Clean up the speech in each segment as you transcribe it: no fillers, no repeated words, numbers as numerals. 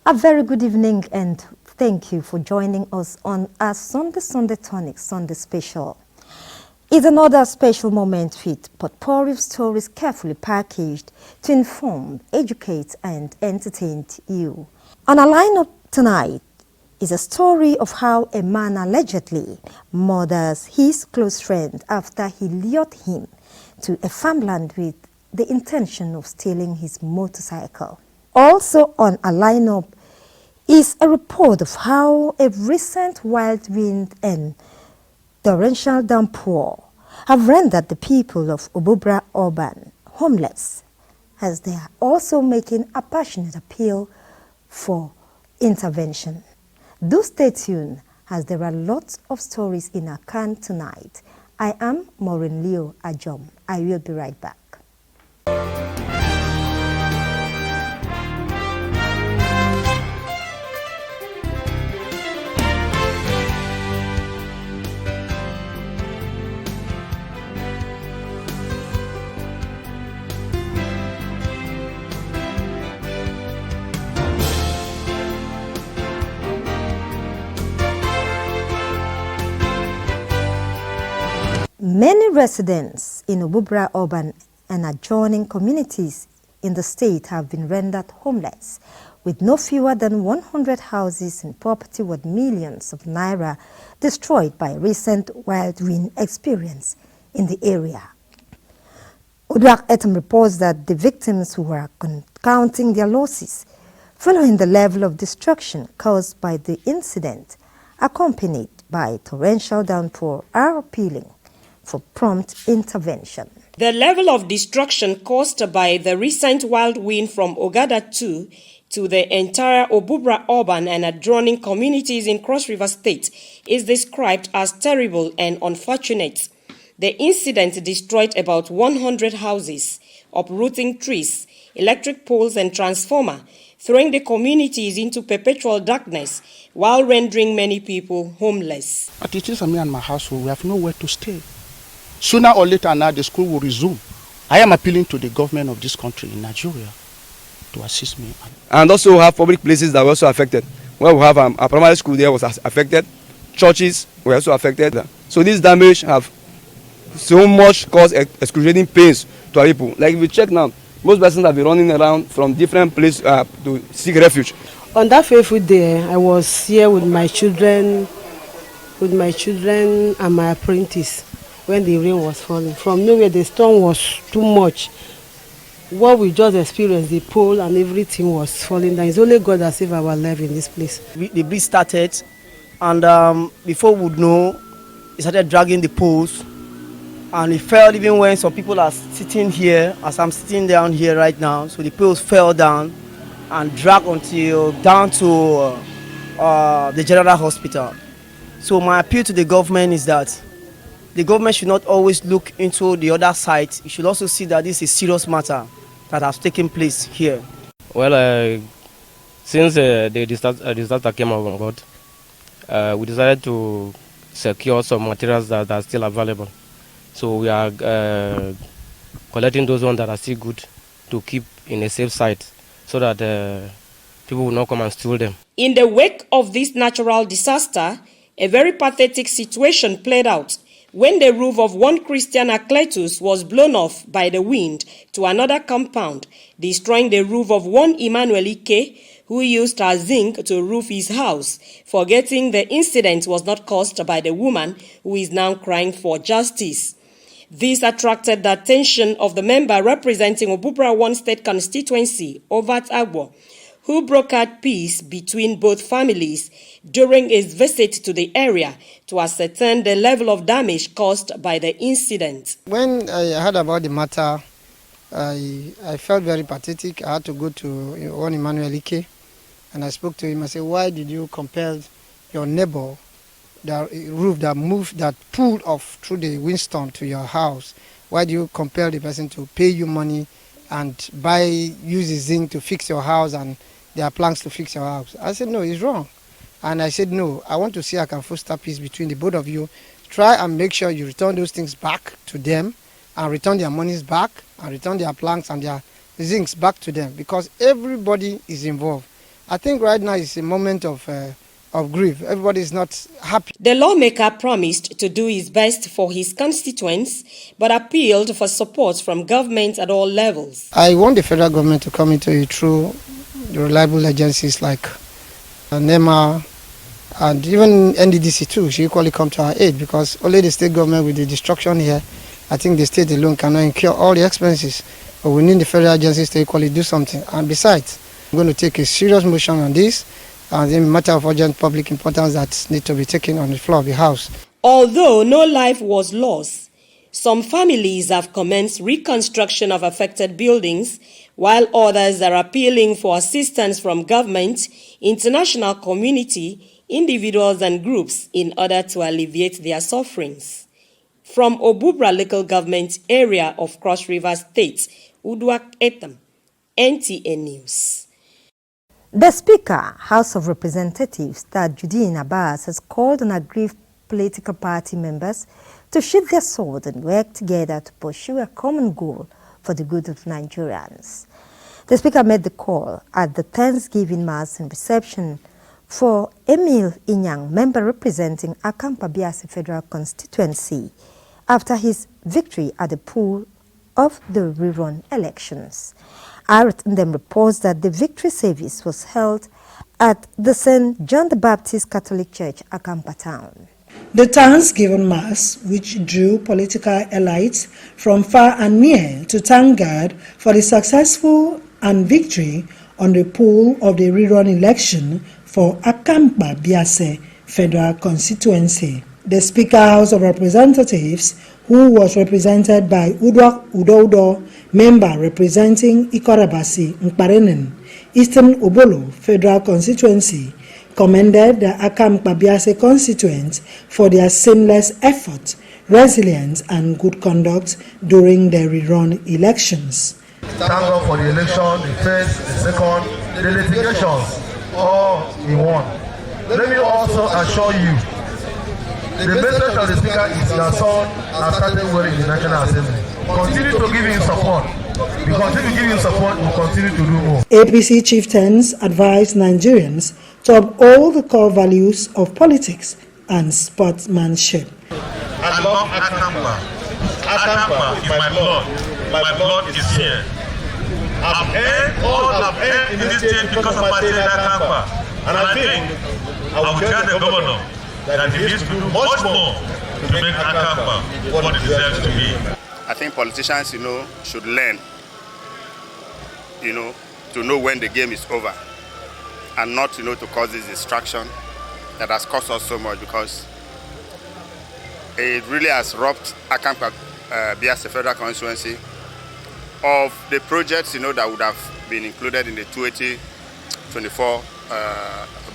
A very good evening and thank you for joining us on our Sunday Tonic Sunday Special. It's another special moment with potpourri of stories carefully packaged to inform, educate and entertain you. On our lineup tonight is a story of how a man allegedly murders his close friend after he lured him to a farmland with the intention of stealing his motorcycle. Also on a lineup is a report of how a recent wild wind and torrential downpour have rendered the people of Obubra Urban homeless, as they are also making a passionate appeal for intervention. Do stay tuned, as there are lots of stories in our can tonight. I am Maureen Leo Ajom. I will be right back. Many residents in Obubra Urban and adjoining communities in the state have been rendered homeless, with no fewer than 100 houses and property worth millions of naira destroyed by a recent wild wind experience in the area. Uduak Etam reports that the victims who were counting their losses following the level of destruction caused by the incident, accompanied by torrential downpour, are appealing for prompt intervention. The level of destruction caused by the recent wild wind from Ogada 2 to the entire Obubra Urban and adjoining communities in Cross River State is described as terrible and unfortunate. The incident destroyed about 100 houses, uprooting trees, electric poles and transformer, throwing the communities into perpetual darkness while rendering many people homeless. But it is me and my household, we have nowhere to stay. Sooner or later now, the school will resume. I am appealing to the government of this country in Nigeria to assist me. And also we have public places that were also affected. Where we have a primary school there was affected. Churches were also affected. So this damage have so much caused excruciating pains to our people. Like if we check now, most persons have been running around from different places to seek refuge. On that fateful day, I was here with my children and my apprentice when the rain was falling. From nowhere, the storm was too much. What we just experienced, the pole and everything was falling down. It's only God that saved our life in this place. The breeze started, and before we would know, it started dragging the poles, and it fell even when some people are sitting here, as I'm sitting down here right now. So the poles fell down and dragged until down to the general hospital. So my appeal to the government is that the government should not always look into the other side. It should also see that this is a serious matter that has taken place here. Well, since the disaster came on board, we decided to secure some materials that are still available. So we are collecting those ones that are still good to keep in a safe site so that people will not come and steal them. In the wake of this natural disaster, a very pathetic situation played out when the roof of one Christian Acletus was blown off by the wind to another compound, destroying the roof of one Emmanuel Ike, who used her zinc to roof his house, forgetting the incident was not caused by the woman who is now crying for justice. This attracted the attention of the member representing Obubra 1 State constituency, Ovat Agbo, who brokered peace between both families during his visit to the area to ascertain the level of damage caused by the incident. When I heard about the matter, I felt very pathetic. I had to go to one Emmanuel Ike, and I spoke to him. I said, why did you compel your neighbor, the roof that moved, that pulled off through the windstorm to your house? Why do you compel the person to pay you money and use the zinc to fix your house, and there are plans to fix your house? I said, no, it's wrong. And I said, no, I want to see I can foster peace between the both of you. Try and make sure you return those things back to them and return their monies back and return their planks and their zincs back to them, because everybody is involved. I think right now is a moment of grief. Everybody is not happy. The lawmaker promised to do his best for his constituents, but appealed for support from government at all levels. I want the federal government to come into it through reliable agencies like N.T.A and even NDDC too should equally come to our aid, because only the state government with the destruction here, I think the state alone cannot incur all the expenses. But we need the federal agencies to equally do something. And besides, I'm going to take a serious motion on this, and the matter of urgent public importance that need to be taken on the floor of the House. Although no life was lost, some families have commenced reconstruction of affected buildings, while others are appealing for assistance from government, international community, individuals and groups in order to alleviate their sufferings. From Obubra local government area of Cross River State, Uduak Etam, N.T.A. News. The Speaker, House of Representatives, Tajuddin Abbas, has called on aggrieved political party members to sheath their swords and work together to pursue a common goal for the good of Nigerians. The Speaker made the call at the Thanksgiving Mass and reception for Emil Inyang, member representing Akampa Biase Federal Constituency, after his victory at the poll of the rerun elections. Arat then reports that the victory service was held at the St. John the Baptist Catholic Church, Akampa Town. The Thanksgiving Mass, which drew political elites from far and near to thank God for the successful and victory on the poll of the rerun election for Akampa Biase Federal Constituency. The Speaker House of Representatives, who was represented by Udwak Udodo, member representing Ikorabasi Nkparenen, Eastern Obolo Federal Constituency, commended the Akampa Biase constituents for their seamless effort, resilience and good conduct during the rerun elections. Thank God for the election, the first, the second, the litigations, all in one. Let me also assure you, the message of the Speaker is your son has started well in the National Assembly. Continue to give him support. We continue to give him support, we continue to do more. APC chieftains advised Nigerians to uphold the core values of politics and sportsmanship. I love Akampa. Akampa is my blood. My blood is here. I've earned all I've earned in this state because of my state Akampa. And I think I will tell the governor that he needs to do much more to make Akampa what it deserves to be. I think politicians, should learn, to know when the game is over and not, to cause this distraction that has cost us so much, because it really has robbed Akampa Biase Federal Constituency of the projects, that would have been included in the 2024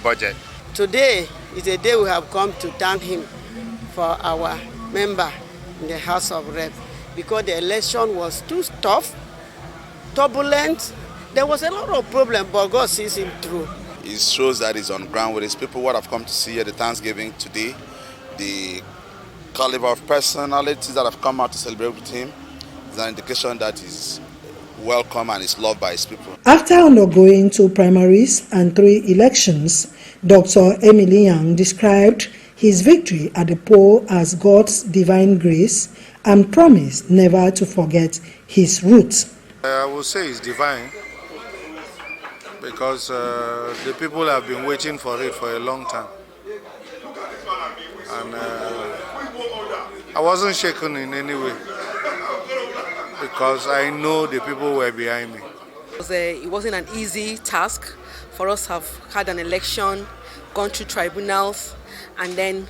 budget. Today is a day we have come to thank him for our member in the House of Rep, because the election was too tough, turbulent. There was a lot of problems, but God sees him through. It shows that he's on ground with his people. What I've come to see at the Thanksgiving today, the caliber of personalities that have come out to celebrate with him, is an indication that he's welcome and is loved by his people. After undergoing 2 primaries and 3 elections, Dr. Emily Yang described his victory at the poll as God's divine grace and promised never to forget his roots. I will say it's divine, because the people have been waiting for it for a long time. And I wasn't shaken in any way, because I know the people were behind me. It wasn't an easy task for us to have had an election, gone through tribunals, and then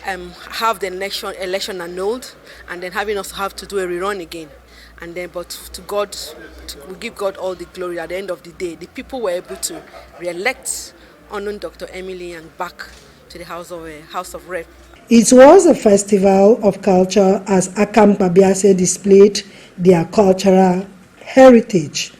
have the election annulled, and then having us have to do a rerun again. And then, but to God, we give God all the glory. At the end of the day, the people were able to re-elect unknown Dr. Emily and back to the House of Rep. It was a festival of culture as Akampa Biase displayed their cultural heritage.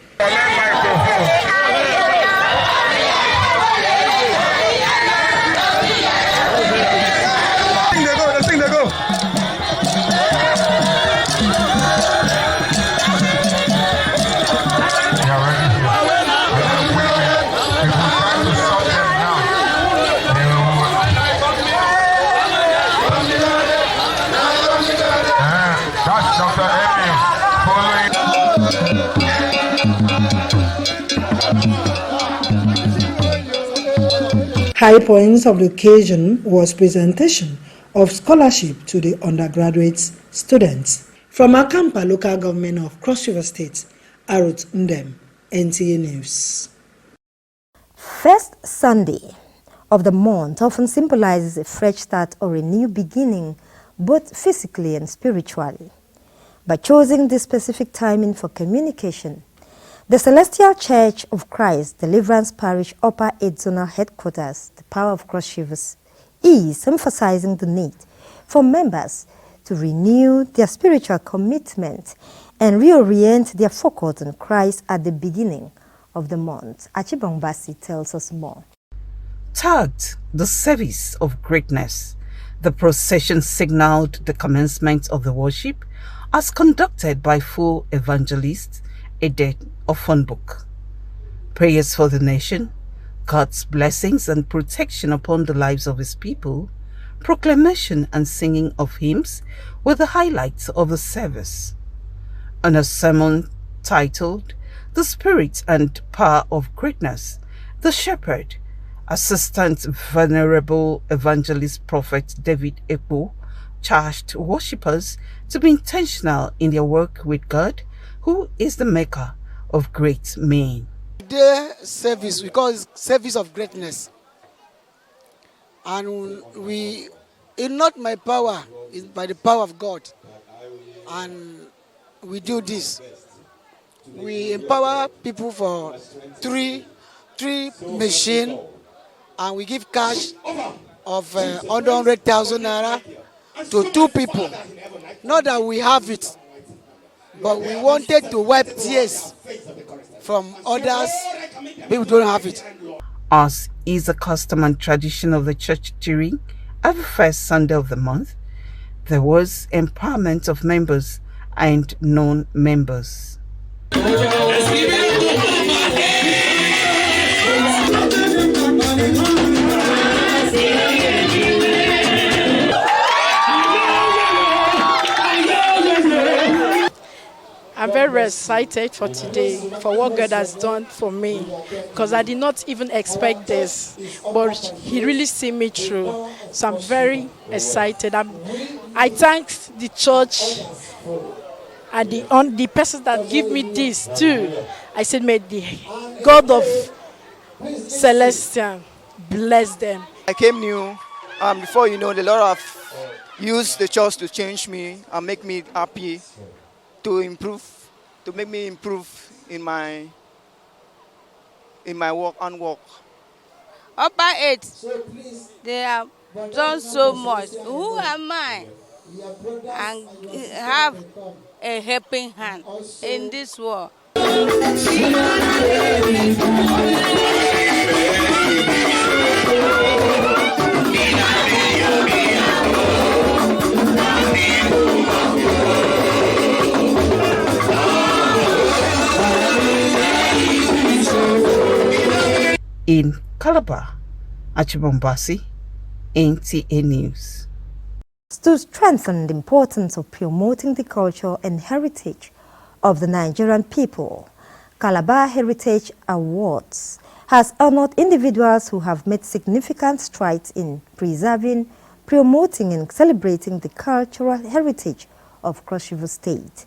High points of the occasion was presentation of scholarship to the undergraduate students. From Akampa local government of Cross River State, Arut Ndem, N.T.A. News. First Sunday of the month often symbolizes a fresh start or a new beginning, both physically and spiritually. By choosing this specific timing for communication, the Celestial Church of Christ Deliverance Parish Upper 8 Zonal Headquarters, the Power of Cross Rivers, is emphasizing the need for members to renew their spiritual commitment and reorient their focus on Christ at the beginning of the month. Achibongbasi tells us more. Tagged the service of greatness, the procession signaled the commencement of the worship as conducted by full evangelists, Edet of Funbook. Prayers for the nation, God's blessings and protection upon the lives of his people, proclamation and singing of hymns were the highlights of the service. On a sermon titled The Spirit and Power of Greatness, the Shepherd, Assistant Venerable Evangelist Prophet David Ekpo, charged worshippers to be intentional in their work with God, who is the maker of great men. Their service, we call it service of greatness. And it's not my power, it's by the power of God. And we do this. We empower people for three machines, and we give cash of 100,000 naira to 2 people. Not that we have it, but we wanted to wipe tears from others. People don't have it. As is the custom and tradition of the church during every first Sunday of the month, there was empowerment of members and non-members. I'm very excited for today, for what God has done for me, because I did not even expect this, but He really see me through. So I'm very excited. I thank the church and the person that give me this too. I said, may the God of Celestial bless them. I came new. Before you know, the Lord have used the church to change me and make me happy, to make me improve in my work and work. Upper 8, they have done so much. Who am I? And have a helping hand in this world. In Calabar, Achibongbasi, N.T.A. News. To strengthen the importance of promoting the culture and heritage of the Nigerian people, Calabar Heritage Awards has honored individuals who have made significant strides in preserving, promoting and celebrating the cultural heritage of Cross River State.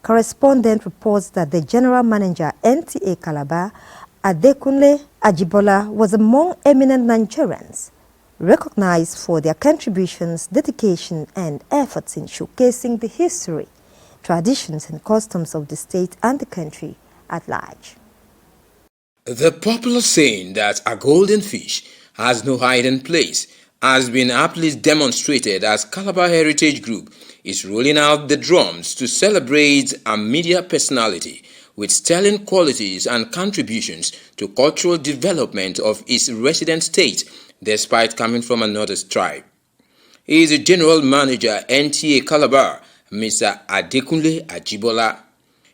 Correspondent reports that the General Manager N.T.A. Calabar, Adekunle Ajibola, was among eminent Nigerians recognized for their contributions, dedication, and efforts in showcasing the history, traditions, and customs of the state and the country at large. The popular saying that a golden fish has no hiding place has been aptly demonstrated as Calabar Heritage Group is rolling out the drums to celebrate a media personality with sterling qualities and contributions to cultural development of its resident state, despite coming from another tribe. He is the General Manager N.T.A. Calabar, Mr. Adekunle Ajibola.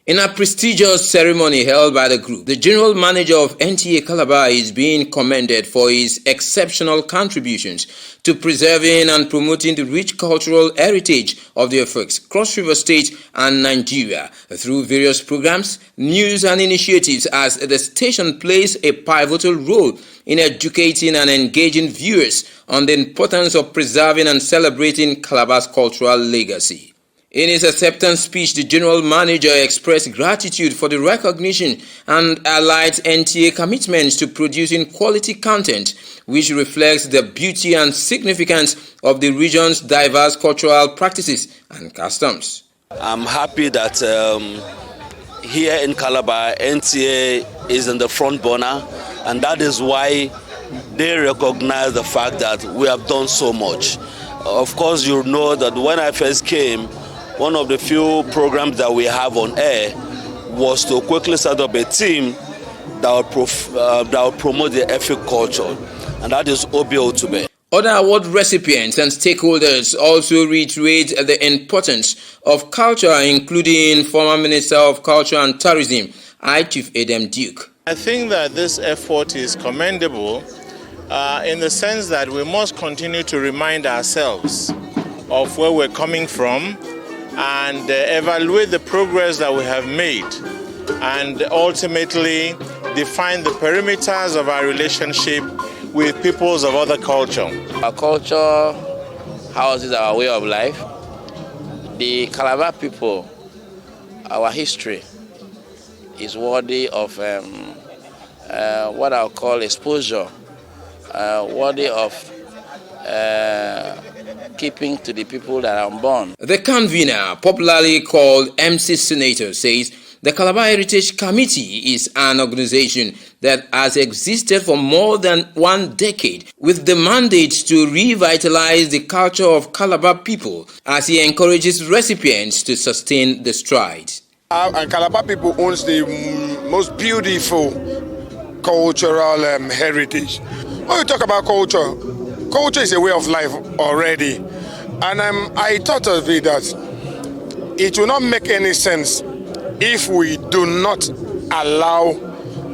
In a prestigious ceremony held by the group, the general manager of N.T.A. Calabar is being commended for his exceptional contributions to preserving and promoting the rich cultural heritage of the Efeks, Cross River State and Nigeria through various programs, news and initiatives, as the station plays a pivotal role in educating and engaging viewers on the importance of preserving and celebrating Calabar's cultural legacy. In his acceptance speech, the general manager expressed gratitude for the recognition and allied N.T.A. commitments to producing quality content which reflects the beauty and significance of the region's diverse cultural practices and customs. I'm happy that here in Calabar, N.T.A. is in the front burner, and that is why they recognize the fact that we have done so much. Of course, you know that when I first came, one of the few programs that we have on air was to quickly set up a team that will promote the Efik culture, and that is Obi-Otube. Other award recipients and stakeholders also reiterate the importance of culture, including former Minister of Culture and Tourism, Chief Adam Duke. I think that this effort is commendable in the sense that we must continue to remind ourselves of where we're coming from and evaluate the progress that we have made and ultimately define the perimeters of our relationship with peoples of other culture. Our culture houses our way of life. The Calabar people, our history, is worthy of what I'll call exposure, worthy of keeping to the people that are unborn. The convener, popularly called MC Senator, says the Calabar Heritage Committee is an organization that has existed for more than 1 decade with the mandate to revitalize the culture of Calabar people, as he encourages recipients to sustain the stride. And Calabar people owns the most beautiful cultural heritage. When you talk about culture, culture is a way of life already. And I thought of it that it will not make any sense if we do not allow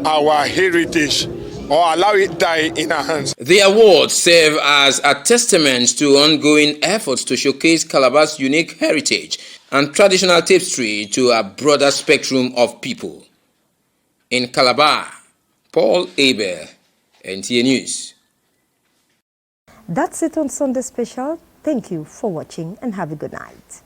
our heritage or allow it die in our hands. The awards serve as a testament to ongoing efforts to showcase Calabar's unique heritage and traditional tapestry to a broader spectrum of people. In Calabar, Paul Abel, N.T.A. News. That's it on Sunday Special. Thank you for watching and have a good night.